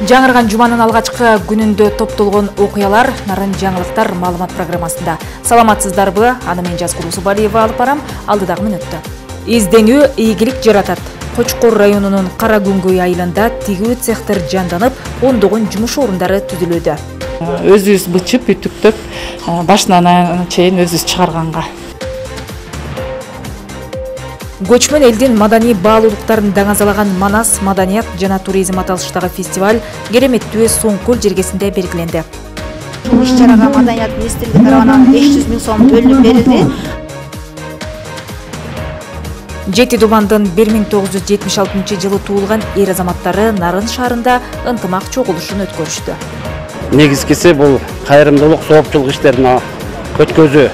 Жаңырган жуманын алгачкы күнүндө топтолгон окуялар Нарын жаңылыктар маалымат программасында. Саламатсыздарбы? Аны мен Жазгул Балиева алып барам. Алдыдагы мүнөттө. Изденүү ийгилик жаратат. Кочкор районунун Кара Күнгөй айылында тигүү цехтер жанданып, ондогон жумуш орундары түзүлүүдө. Өзүбүз бычып, үтүктөп, башынан аягына чейин өзүбүз чыгарганга. Көчмөн элдин маданий баалуулуктарын даңазалаган Манас маданият жана туризм аталыштагы фестиваль кереметтүү Соңкөл жергесинде белгиленди. Бул иш-чарага маданият министрлиги тарабынан 500 000 сом бөлүнүп берилди. Жети Дубандын 1976 жылы туулган эр азаматтары Нарын шаарында ынтымак чогулушун өткөрүштү. Негизгиси бул кайрымдуулук, соопчулук иштерин өткөзүү.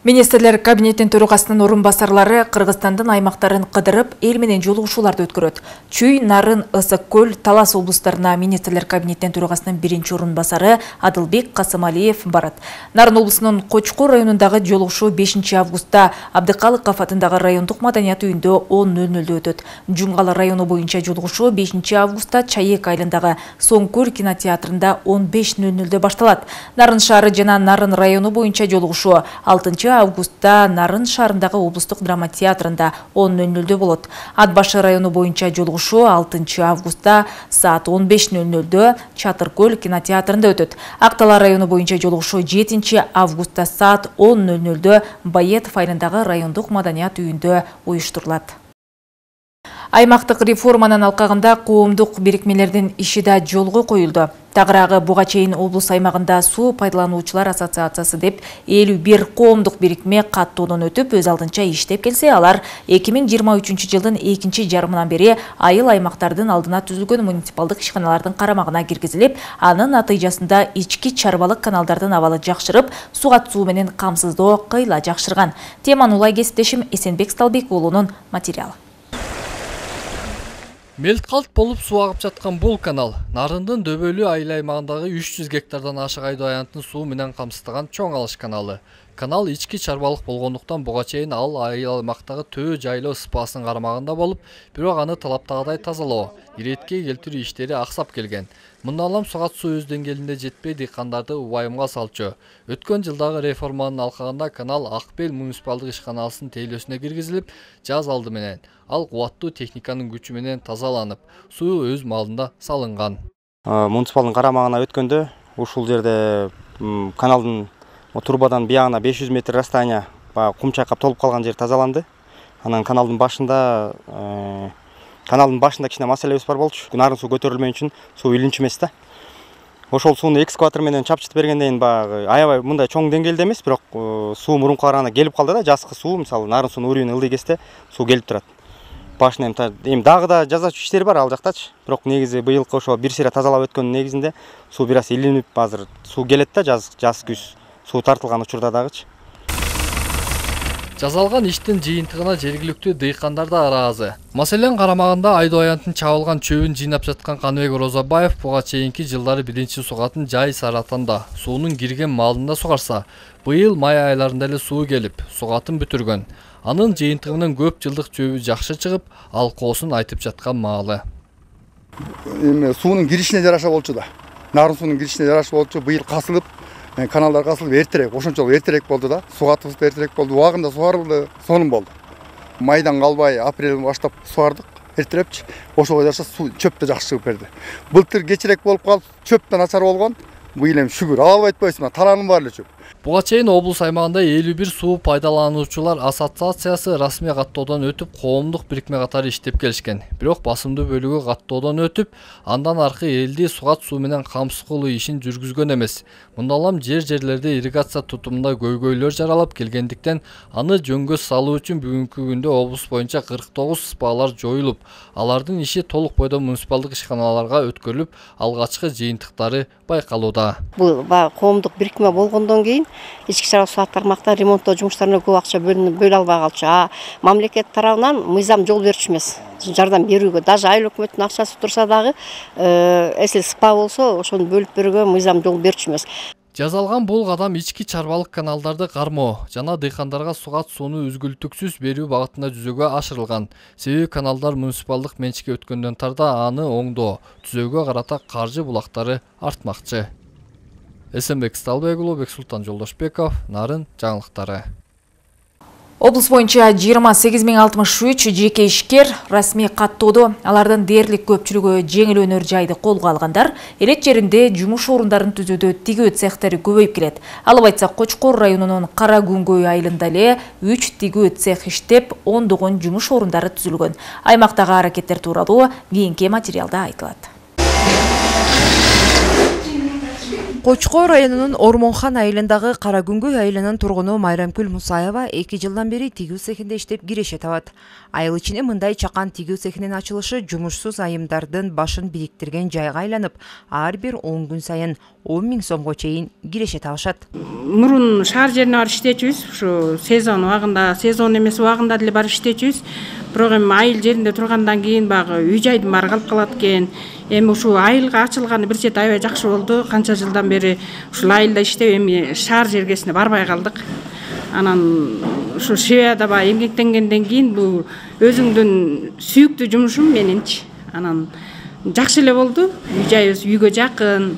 Министрлер кабинеттин төрагасынын орун басарлары Кыргызстандын аймактарын кыдырып, эл менен жолугушууларды өткөрөт. Чүй, Нарын, Ысык Көл, Талас облустарына министрлер кабинеттин төрагасынын биринчи орун басары Адылбек Касымалиев барат. Нарын облусунун Кочкор районундагы жолугушуу 5 августта Абдыкалыков атындагы райондук маданият үйүндө 10:00 өтөт. Жунгалы району боюнча жолугушуу 5 августта Чайек айылындагы Соңкөл кинотеатрында 15:00 башталат. Нарын шаары жана Нарын району боюнча жолугушуу 6 августта Нарын шаарындагы облустук драма театрында 10:00 болот. Ат башы району боюнча жолугушуу 6 августта саат 15:00 Чатыркөл кинотеатрында өтөт. Актала району боюнча жолугушуу 7 августта саат 10:00 Баетов айылындагы райондук маданият үйүндө уюштурулат. Аймактык реформанын алкагында коомдук бирикмелердин иши да жолго коюлду. Тагыраагы буга чейин облус аймагында суу пайдалануучулар ассоциациясы деп 51 коомдук бирикме каттоодон өтүп, өз алдынча иштеп келсе, алар 2023 жылдын экинчи жарымынан бери айыл аймактардын алдына түзүлгөн муниципалдык ишканалардын карамагына киргизилип, анын натыйжасында ички чарбалык каналдардын абалы жакшырып, сугат суу менен камсыздоо кыйла жакшырган. Теманы улай кесиптешим Эсенбек Сталбек уулунун материалы. Мелткалт болуп суу агып жаткан бул канал Нарындын дөбөлүү айыл аймагындагы 300 гектардан ашык айдоо аянтын суу менен камсыздаган чоң алыш каналы. Канал ички чарбалык болгондуктан буга чейин ал айыл аймактагы төө жайлоо спасынын карамагында болуп, бирок аны талаптагыдай тазалоо, иретке келтирүү иштери аксап келген. Мындан улам сугат суу өз деңгээлинде жетпей дыйкандарды убайымга салчу. Өткөн жылдагы реформанын алкагында канал Акбел муниципалдык ишканаларынын тейлөөсүнө киргизилип, жаз алды менен ал кубаттуу техниканын күчү менен тазаланып, суу өз маалында салынган. Муниципалдын карамагына өткөндө ушул жерде каналдын турбадан биягына 500 метр расстояние кум чайкап толуп калган жер тазаланды. Анан каналдын башында кичине маселебиз бар болчу. Нарын суу көтөрүлмөн үчүн суу илинчү эмес да. Ошол сууну экскаватор менен чапчытып бергенден кийин баягы аябай мындай чоң деңгээлде эмес, бирок суу мурунку караганда келип калды да. Жазкы суу, мисалы Нарын суунун уровени ылдый кезде суу келип турат. Башына эми дагы да жазачу иштери бар ал жактачы. Бирок негизи быйылкы ошо бир сыйра тазалап өткөндүн негизинде суу бир аз илинип азыр суу келет да, жаз күз суу тартылган учурда дагычы. Жазалган иштин жыйынтыгына жергиликтүү дыйкандар да ыраазы. Маселен карамагында айдоо аянтын чабылган чөбүн жыйнап жаткан Каныбек Розабаев буга чейинки жылдары биринчи сугатын жай Саратанда суунун кирген маалында сугарса, быйыл май айларында эле суу келип, сугатын бүтүргөн. Анын жыйынтыгынан көп жылдык чөбү жакшы чыгып, ал коосун айтып жаткан маалы. Эми суунун киришине жараша болчу да. Нарын суунун киришине жараша болчу, быйыл касылып, каналдар касылып эртерээк, ошончолук эртерээк болду да. Сугатыбыз да эртерээк болду, убагында сугарылды, сонун болду. Майдан калбай, апрелден баштап сугардык, эртерепчи. Ошого жараша чөп да жакшы чыгып берди. Былтыр кечирээк болуп калып, чөп да начар болгон. Быйыл эми шүгүр, алып айтпайсың, таланын бар эле чөп. Буга чейин облус аймагында 51 суу пайдалануучулар ассоциациясы расмий каттоодон өтүп, коомдук бирикме катары иштеп келишкен. Бирок басымдуу бөлүгү каттоодон өтүп, андан аркы элди сугат суу менен камсыз кылуу ишин жүргүзгөн эмес. Мындан улам жерлерде ирригация тутумунда көйгөйлөр жаралып келгендиктен, аны жөнгө салуу үчүн бүгүнкү күндө облус боюнча 49 спалар жоюлуп, алардын иши толук бойдо муниципалдык ишканаларга өткөрүлүп, алгачкы жыйынтыктары байкалууда. Бул коомдук бирикме болгондон кийин ички чарба суу тармакта ремонттоо жумуштарына көп акча бөлүнүп албай калчу. Мамлекет тарабынан мыйзам жол берчү эмес. Жардам берүүгө даже айыл өкмөттүн акчасы турса дагы, эсил СПА болсо, ошону бөлүп берүүгө мыйзам жол берчү эмес. Жасалган бул кадам ички чарбалык каналдарды кармоо жана дыйкандарга сугат сууну үзгүлтүксүз берүү багытында жүзөгө ашырылган. Себеби каналдар муниципалдык менчикке өткөндөн тарда аны оңдоо, түзөөгө карата каржы булактары артмакчы. Эсенбек Сталбек, Улубек Султан Жолдошбеков, Нарын жаңылыктары. Облыс боюнча 28.063 жеке ишкер расмий каттоодо алардын дээрлик көпчүлүгү жеңил өнөр жайды колго алгандар элет жеринде жумуш орундарын түзүүдө тигүү цехтери көбөйүп келет. Алып айтсак, Кочкор районунун Кара Күнгөй айылында эле 3 тигүү цех иштеп, ондогон жумуш орундары түзүлгөн. Аймактагы аракеттер тууралуу кийинки материалда айтылат. Кочкор районунун Ормонхан айылындагы Кара Күнгөй айылынын тургуну Майрамкүл Мусаева 2 жылдан бери тигүү цехинде иштеп киреше табат. Айыл ичине мындай чакан тигүү цехинин ачылышы жумушсуз айымдардын башын бириктирген жайга айланып, ар бир 10 күн сайын 10 000 сомго чейин киреше табышат. Мурун шаар жерине барып иштечүбүз, ушу сезон убагында, сезон эмес убагында деле барып иштечүбүз. Бирок эми айыл жеринде тургандан кийин багы үй жайдын баары калып калат экен. Эми ушул айылга ачылганы бир чет аябай жакшы болду. Канча жылдан бери ушул айылда иштеп, эми шаар жергесине барбай калдык. Анан ушу Швеяда баягы эмгектенгенден кийин бул өзүңдүн сүйүктүү жумушум менинчи. Анан жакшы эле болду. Үй жайыбыз үйгө жакын,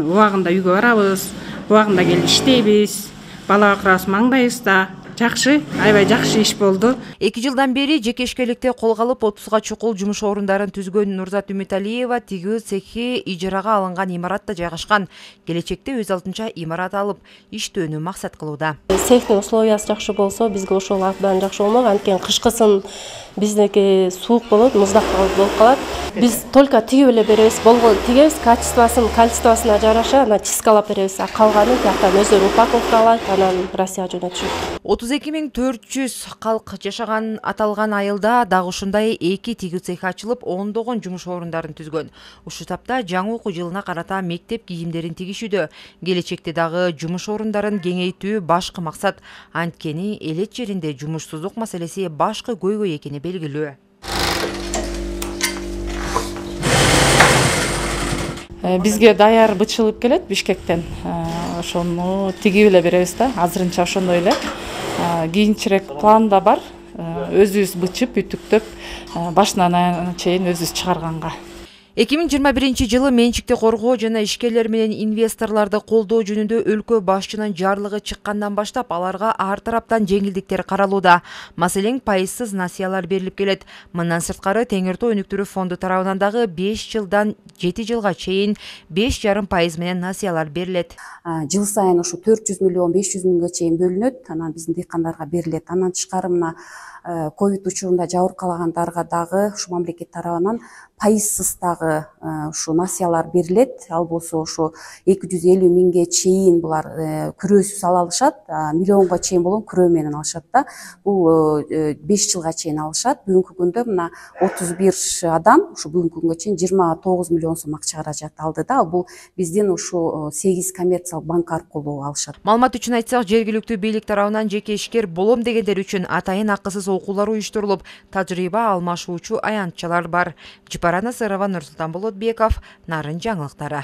убагында үйгө барабыз, убагында келип иштейбиз. Бала бакырабыз маңдайыбызда. Жакшы, аябай жакшы иш болду. 2 жылдан бери жеке ишкерликте колго алып 30га чукул жумуш орундарын түзгөн Нурзат Үмүталиева тигүү цехи ижарага алынган имаратта жайгашкан. Келечекте өз алдынча имарат алып, иштөөнү максат кылууда. Цехтин условиясы жакшы болсо, бизге ошол абдан жакшы болмок. Анткени кышкысын биздики суук болот, муздак болуп калат. Биз только тигип эле беребиз, тигебиз, качествосуна жараша, анан чисткалап беребиз. Калганын тияктан өздөрү упаковкалайт, анан Россияга жөнөтүшөт. 32.400 калк жашаган аталган айылда дагы ушундай 2 тигүү цехи ачылып, ондогон жумуш орундарын түзгөн. Ушул тапта жаңы окуу жылына карата мектеп кийимдерин тигишүүдө. Келечекте дагы жумуш орундарын кеңейтүү башкы максат. Анткени элет жеринде жумушсуздук маселеси башкы көйгөй экени белгилүү. Бизге даяр бычылып келет Бишкектен. Ошону тигип эле беребиз да. Азырынча ошондой эле. Кийинчерээк план да бар. Өзүбүз бычып, үтүктөп, башынан аягына чейин өзүбүз чыгарганга. 2021 жылы менчикти коргоо жана ишкерлер менен инвесторлорду колдоо жөнүндө өлкө башчынын жарлыгы чыккандан баштап аларга ар тараптан жеңилдиктер каралууда. Маселен, пайызсыз насыялар берилип келет. Мындан сырткары Теңиртоо өнүктүрүү фонду тарабынан дагы 5 жылдан 7 жылга чейин 5,5% менен насыялар берилет. Жыл сайын ушу 400 миллион 500 миңге чейин бөлүнөт. Анан биздин дыйкандарга берилет. Андан тышкары мына ковид учурунда жабыркалагандарга дагы ушу мамлекет тарабынан пайызсыз дагы ушу насыялар берилет. Ал болсо ушу 250 миңге чейин булар күрөөсүз ала алышат, миллионго чейин болгон күрөө менен алышат да. Бул 5 жылга чейин алышат. Бүгүнкү күндө мына 31 адам ушу бүгүнкү күнгө чейин 29 миллион сом акча каражат алды да. Бул биздин ушу 8 коммерциялык банк аркылуу алышат. Маалымат үчүн айтсак, жергиликтүү бийлик тарабынан жеке ишкер болом дегендер үчүн атайын акысыз окуулар уюштурулуп, тажрыйба алмашуучу аянтчалар бар. Жипарана Сырова, Нурсултан Болотбеков, Нарын жаңылыктары.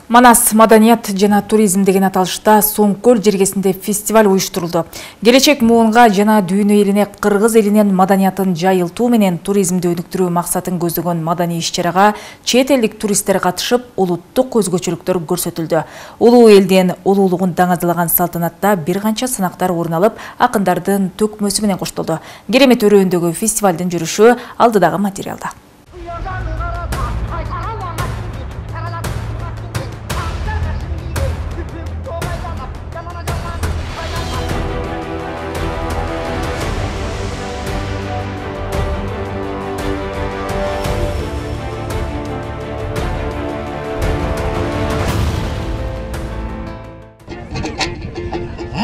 Манас маданият жана туризм деген аталышта Соңкөл жергесинде фестиваль уюштурулду. Келечек муунга жана дүйнө элине кыргыз элинин маданиятын жайылтуу менен туризмди өнүктүрүү максатын көздөгөн мадани иш-чарага чет элдик туристтер катышып, улуттук өзгөчөлүктөр көрсөтүлдү. Улуу элдин улуулугун даңазалаган салтанатта бир канча сынактар орун алып, акындардын төкмөсү менен коштолду. Керемет өрөөндөгү фестивалдын жүрүшү алдыдагы материалда.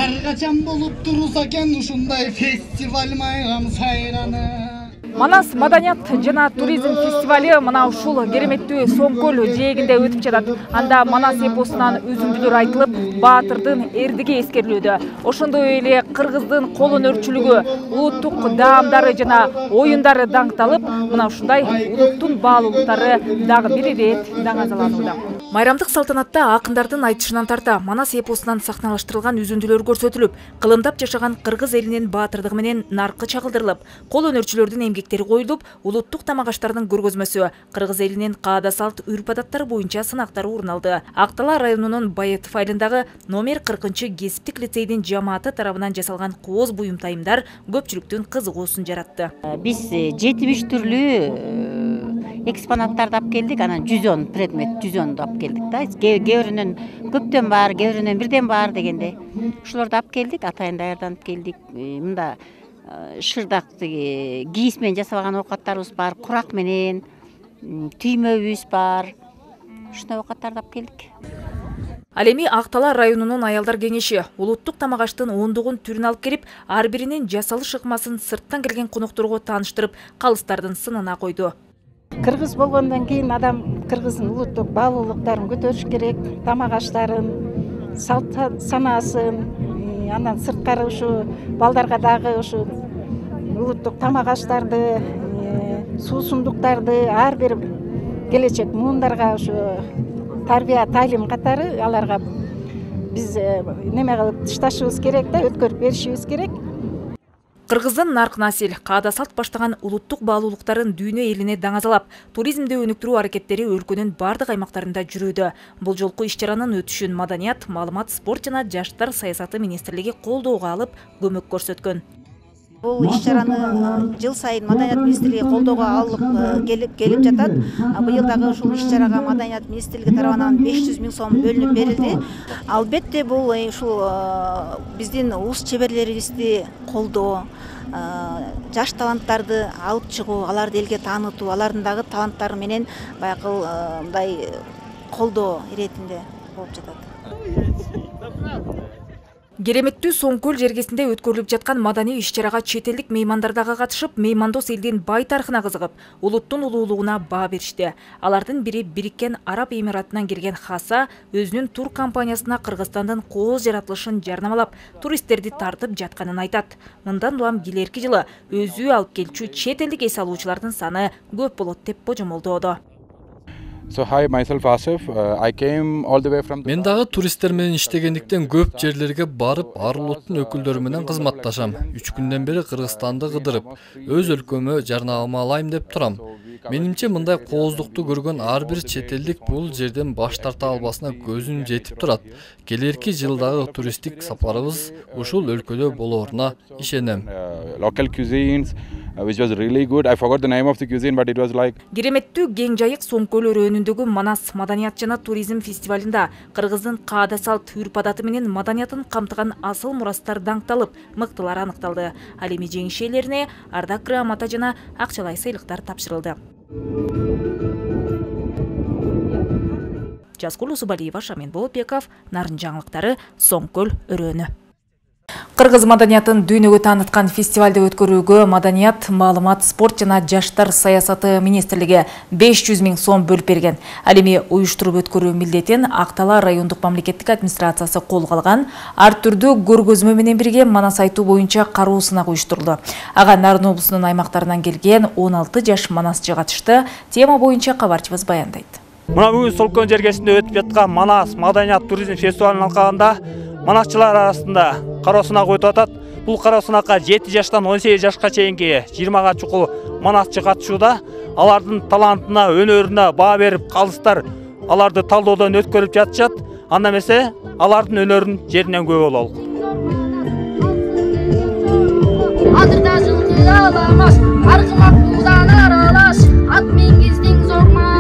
Аргачан болуп турса экен ушундай фестиваль майгам сайраны. Манас маданият жана туризм фестивалі мына ушул кереметтүү Соңкөл жээгинде өтүп жатат. Анда Манас эпосунан үзүндүлөр айтылып, баатырдын эрдиги эскерилүүдө. Ошондой эле кыргыздын кол өнөрчүлүгү, улуттук даамдары жана оюндары даңкталып, мына ушундай улуттун баалуулуктары дагы бир ирет даңазаланууда. Майрамдык салтанатта акындардын айтышынан тарта Манас эпосунан сахналаштырылган үзүндүлөр көрсөтүлүп, кылымдап жашаган кыргыз элинин баатырдыгы менен наркы чагылдырылып, кол өнөрчүлөрдүн эмгектери коюлуп, улуттук тамак аштардын көргөзмөсү, кыргыз элинин каада салт үрп-адаттары боюнча сынактар орун алды. Актала районунун Байетов айылындагы номер 40 кесиптик лицейдин жамааты тарабынан жасалган кооз буюмтайымдар көпчүлүктүн кызыгуусун жаратты. Биз 70 түрлүү экспонаттарды алып келдик, анан 110 предмет, 110 алып келдик да. Кээ-биринен көптөн бар, кээ-биринен бирден бар дегенде. Ушуларды алып келдик, атайын даярданып келдик. Мында шырдак кийиз менен жасалган оокаттарыбыз бар, курак менен, түймөбүз бар. Ушундай оокаттарды алып келдик. Ал эми Актала районунун аялдар кеңеши улуттук тамак аштын ондогон түрүн алып келип, ар биринин жасалыш ыкмасын сырттан келген конокторго тааныштырып, калыстардын сынына койду. Кыргыз болгондон кийин адам кыргыздын улуттук баалуулуктарын көтөрүш керек, тамак аштарын, салт санаасын, андан сырткары ушу балдарга дагы ушу улуттук тамак аштарды, суусундуктарды ар бир келечек муундарга ушу тарбия таалим катары аларга биз неме кылып ташташыбыз керек да, өткөрүп беришибиз керек. Кыргыздын нарк насил, каада салт баштаган улуттук баалуулуктарын дүйнө элине даңазалап, туризмди өнүктүрүү аракеттери өлкөнүн бардык аймактарында жүрүүдө. Бул жолку иш-чаранын өтүшүн Маданият, Маалымат, спорт жана жаштар саясаты министрлиги колдоого алып, көмөк көрсөткөн. Бул иш-чараны жыл сайын Маданият министрлиги колдоого алып келип жатат. Быйыл дагы ушул иш-чарага Маданият министрлиги тарабынан 500 000 сом бөлүнүп берилди. Албетте бул ушул биздин улус чеберлерибизди колдоо, жаш таланттарды алып чыгуу, аларды элге таанытуу, алардын дагы таланттары менен баягы мындай колдоо иретинде болуп жатат. Кереметтүү Соңкөл жергесинде өткөрүлүп жаткан маданий иш-чарага чет элдик меймандар дагы катышып, меймандос элдин бай тарыхына кызыгып, улуттун улуулугуна баа беришти. Алардын бири Бириккен Араб Эмиратынан келген Хаса өзүнүн тур компаниясына Кыргызстандын кооз жаратылышын жарнамалап, туристтерди тартып жатканын айтат. Мындан улам келерки жылы өзү алып келчү чет элдик эс алуучулардын саны көп болот деп божомолдоодо. Мен дагы туристтер менен иштегендиктен көп жерлерге барып, ар улуттун өкүлдөрү менен кызматташам. 3 күндөн бери Кыргызстанды кыдырып, өз өлкөмө жарнамалайм деп турам. Менимче мындай кооздукту көргөн ар бир чет элдик бул жерден баш тарта албасына көзүн жетип турат. Келерки жылдагы туристтик сапарыбыз ушул өлкөдө болооруна ишенем. Which was really good. I forgot the name of the cuisine, but it was like. Кереметтүү Кең Жайык Соңкөл өрөөнүндөгү Манас маданият жана туризм фестивалында кыргыздын каада салт үрп-адаты менен маданиятын камтыган асыл мурастар даңкталып, мыктылар аныкталды. Ал эми жеңиш ээлерине ардак грамота жана акчалай сыйлыктар тапшырылды. Жазгул Усубалиева, Шамин Болотбеков, Нарын жаңылыктары, Соңкөл өрөөнү. Кыргыз маданиятын дүйнөгө тааныткан фестивалды өткөрүүгө Маданият, Маалымат, спорт жана жаштар саясаты министрлиги 500 000 сом бөлүп берген. Ал эми уюштуруп өткөрүү милдетин Актала райондук мамлекеттик администрациясы колго алган. Ар түрдүү көргөзмө менен бирге Манас айтуу боюнча кароо сынак уюштурулду. Ага Нарын облусунун аймактарынан келген 16 жаш манасчы катышты. Тема боюнча кабарчыбыз баяндайт. Мына бүгүн Соңкөл жергесинде өтүп жаткан Манас маданият туризм фестивалынын алкагында манасчылар арасында кароо сынак өтүп атат. Бул кароо сынакка 7 жаштан 18 жашка чейинки 20 чукул манасчы катышууда. Алардын талантына, өнөрүнө баа берип, калыстар аларды талдоодон өткөрүп жатышат. Анда эмесе алардын өнөрүн жеринен көрүп алалык. Адырда жылкы аламаш, аркылап бузанар алаш, ат мингиздин зорманас.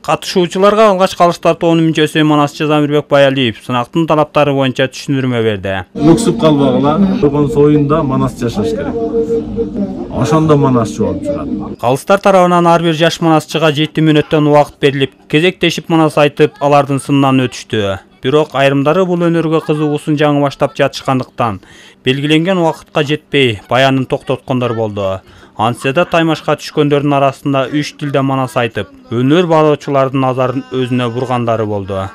Катышуучуларга алгач калыштар тобунун мүчөсү манасчы Замирбек Баялиев сынактын талаптары боюнча түшүндүрмө берди. Өксүп калбагыла, болгон союнда манас жашаш керек. Ошондо манасчы болуп чыгат. Калыстар тарабынан ар бир жаш манасчыга 7 мүнөттөн убакыт берилип, кезектешип манас айтып, алардын сынынан өтүштү. Бирок айрымдары бул өнөргө кызыгуусун жаңы баштап жатышкандыктан белгиленген убакытка жетпей баянын токтоткондор болду. Антсе да таймашка түшкөндөрдүн арасында 3 тилде манас айтып, өнөр баалоочулардын назарын өзүнө бургандары болду.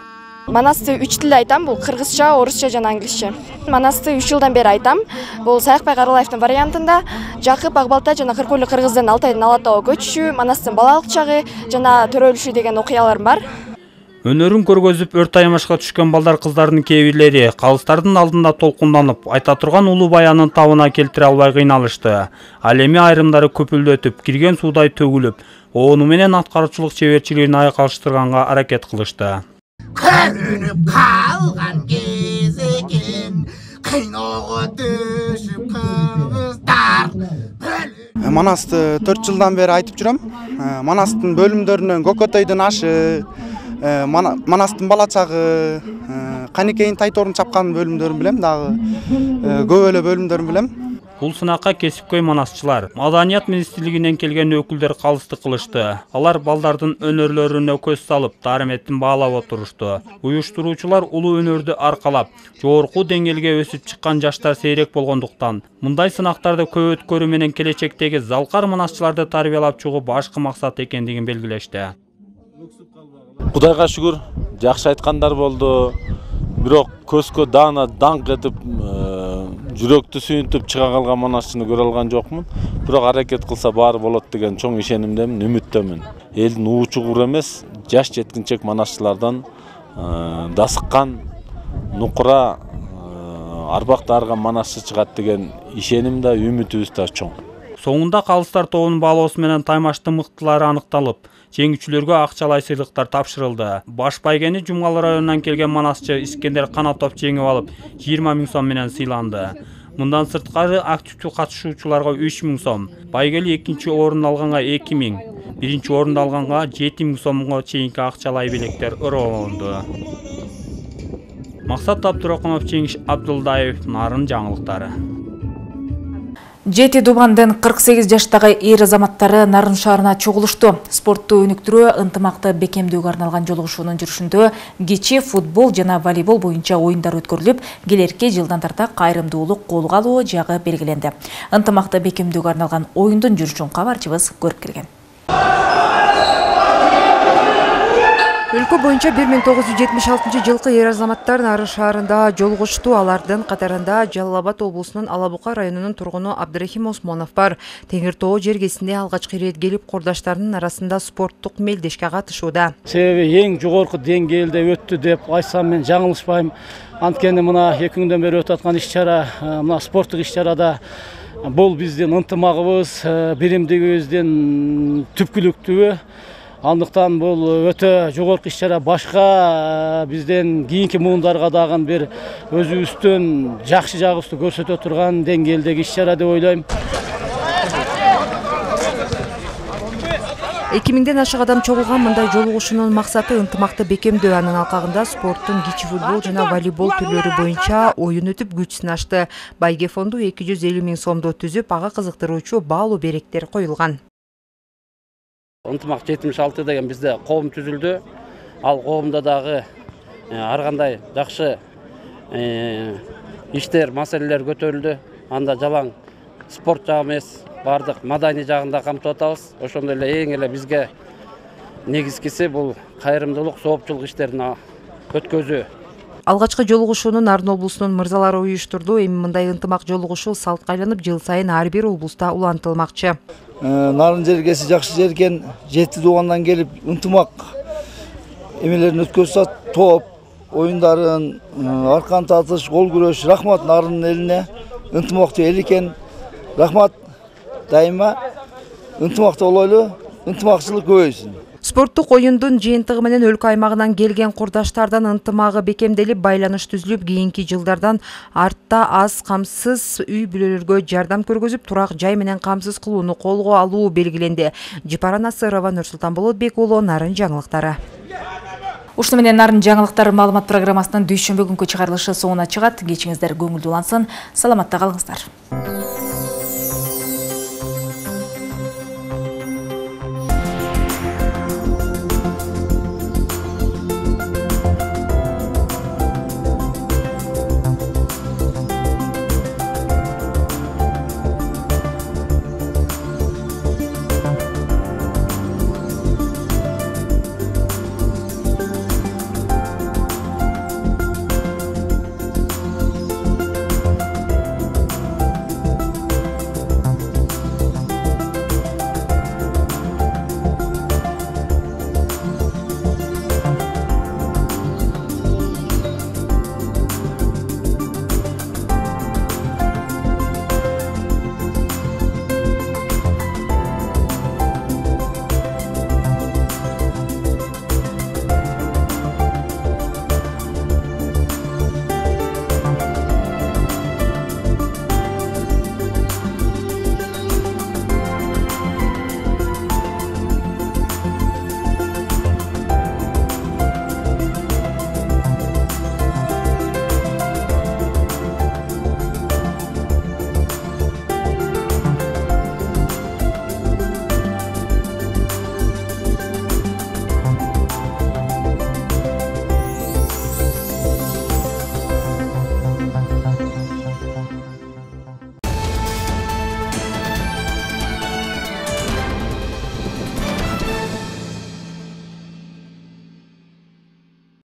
Манасты 3 тилде айтам, бул кыргызча, орусча жана англисче. Манасты 3 жылдан бери айтам. Бул Саякбай Каралаевдин вариантында Жакып Акбалта жана Кыркойлу Кыргыздан Алтайдын Алатауга көчүшү, Манастын балалык чагы жана төрөлүшү деген окуяларым бар. Өнөрүн көргөзүп өрт таймашка түшкөн балдар кыздардын кээ бирлери калыстардын алдында толкунданып, айта турган улуу баянын табына келтире албай кыйналышты. Ал эми айрымдары көпүлдөтүп, кирген суудай төгүлүп, оonu менен аткаруучулук чеберчилигин айкалыштырганга аракет кылышты. Көрүнүп калган кез экен, кыйноого түшүп кыргыздар. Манасты 4 жылдан бери айтып жүрөм. Манастын бөлүмдөрүнөн Көкөтөйдүн ашы, Манастын бала чагы, Каникейин Тайторун чапкан бөлүмдөрүн билем, дагы көп эле бөлүмдөрүн билем. Бул сынакка кесипкөй манасчылар, Маданият министрлигинен келген өкүлдөр калыстык кылышты. Алар балдардын өнөрлөрүнө көз салып, дарыметтин баалап отурушту. Уюштуруучулар улуу өнөрдү аркалап, жогорку деңгээлге өсүп чыккан жаштар сейрек болгондуктан, мындай сынактарды көп өткөрүү менен келечектеги залкар манасчыларды тарбиялап чыгуу башкы максат экендигин белгилешти. Кудайга шүгүр, жакшы айткандар болду. Бирок көзгө даана даңк этип, жүрөктү сүйүнтүп чыга калган манасчыны көрө алган жокмун. Бирок аракет кылса баары болот деген чоң ишенимдемин, үмүттөмүн. Элдин уучугур эмес, жаш жеткинчек манасчылардан дасыккан, нукура, арбак дарыган манасчы чыгат деген ишеним да, үмүтүбүз да чоң. Соңунда калыстар тобунун баалоосу менен таймаштын мыктылары аныкталып, жеңүүчүлөргө акчалай сыйлыктар тапшырылды. Баш байгени Жумгал районунан келген манасчы Искендер Канатов жеңип алып, 20 000 сом менен сыйланды. Мындан сырткары активдүү катышуучуларга 3 000 сом, байгели 2-нчи орун алганга 2 000, 1-нчи орунду алганга 7 000 сомго чейинки акчалай белектер ыраланды. Максат Абдурахманов, Жеңиш Абдулдаев, Нарын жаңылыктары. Жети Дубандын 48 жаштагы эр азаматтары Нарын шаарына чогулушту. Спортту өнүктүрүү, ынтымакты бекемдөөгө арналган жолугушуунун жүрүшүндө кече футбол жана волейбол боюнча оюндар өткөрүлүп, келерки жылдан тарта кайрымдуулук колго алуу жагы белгиленди. Ынтымакты бекемдөөгө арналган оюндун жүрүшүн кабарчыбыз көрүп келген. Өлкө боюнча 1976 жылкы эр азаматтар Нарын шаарында жолугушту. Алардын катарында Жалал Абад облусунун Алабука районунун тургуну Абдрахим Осмонов бар. Теңир Тоо жергесине алгачкы ирет келип, кордаштарынын арасында спорттук мелдешке катышууда. Себеби эң жогорку деңгээлде өттү деп айтсам мен жаңылышпайм. Анткени мына 2 күндөн бери өтүп аткан иш-чара, мына спорттук иш-чарада бул биздин ынтымагыбыз, биримдигибиздин түпкүлүктүбү. Андыктан бул өтө жогорку иш-чара, башка бизден кийинки муундарга дагы бир өзүбүздүн жакшы жагыбызды көрсөтө турган деңгээлдеги иш-чара деп ойлойм. 2000ден ашык адам чогулган мындай жолугушуунун максаты ынтымакты бекемдөө. Анын алкагында спорттун кичи футбол жана волейбол түрлөрү боюнча оюн өтүп күч сынашты. Байге фонду 250 000 сомду түзүп, ага кызыктыруучу баалуу беректер коюлган. Ынтымак 76 деген бизде коом түзүлдү. Ал коомдо дагы ар кандай жакшы иштер, маселелер көтөрүлдү. Анда жалаң спорт жагы эмес, бардык маданий жагында камтып атабыз. Ошондой эле эң эле бизге негизгиси бул кайрымдуулук, соопчулук иштерин өткөзүү. Алгачкы жолугушууну Нарын облусунун мырзалары уюштурду. Эми мындай ынтымак жолугушуу салтка айланып, жыл сайын ар бир облуста улантылмакчы. Нарын жергеси жакшы жер экен, Жети Дубандан келип ынтымак эмелерин өткөзсө, топ оюндарын, аркан татыш, кол күрөш. Рахмат Нарын элине, ынтымактуу эл экен. Рахмат, дайыма ынтымакта болойлу, ынтымакчылык көбөйсүн. Спорттук оюндун жыйынтыгы менен өлкө аймагынан келген курдаштардан ынтымагы бекемделип, байланыш түзүлүп, кийинки жылдардан артта аз камсыз үй бүлөлөргө жардам көргөзүп, турак жай менен камсыз кылууну колго алуу белгиленди. Жипара Насырова, Нурсултан Болотбек уулу, Нарын жаңылыктары. Ушуну менен Нарын жаңылыктары маалымат программасынын дүйшөмбү күнкү чыгарылышы соңуна чыгат. Кечиңиздер көңүлдүү улансын. Саламатта калыңыздар.